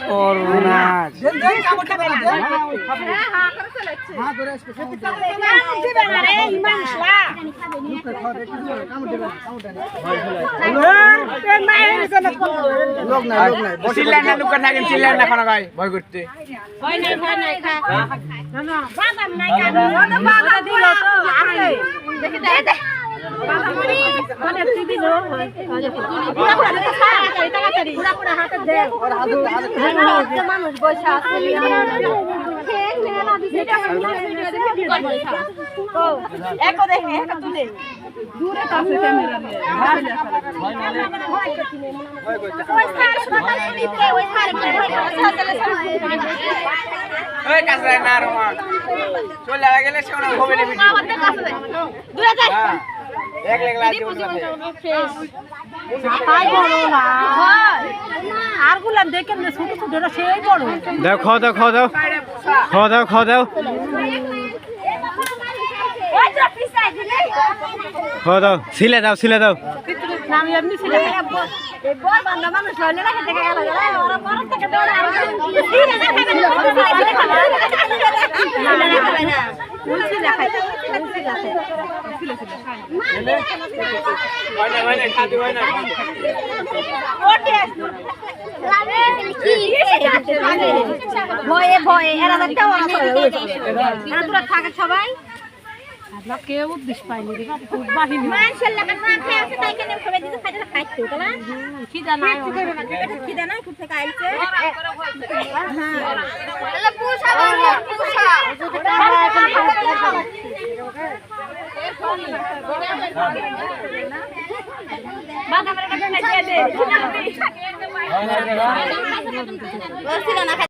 সর্বনাশ ভয় করতে মানুষ বসে আছে আর গুলাম দেখে ছোট ছোট সেই বড় দাও খাওয়া দাও খাওয়া দাও খাওয়া দাও খাওয়া দাও খাওয়া দাও সিলে দাও সিলে দাও আমি এমনি ছিল বল বান্দা মানুষ হইলে না খেতে গেল ওরা বড় থেকে দৌড়ে আর উলছি দেখাই উলছি দেখাই ভয়ে ভয়ে এরা দেখতে থাকে সবাই কেউ বিষ পাইনি মানুষের লাগা না খেয়ে আছে তাই কেন সবাই দিতে খাইতে খাইতো তাহলে খিদা নাই খিদা নাই কোথা থেকে আইছে হ্যাঁ তাহলে পুষা বাবা আমার কাছে খাইতে দে ওসিলা না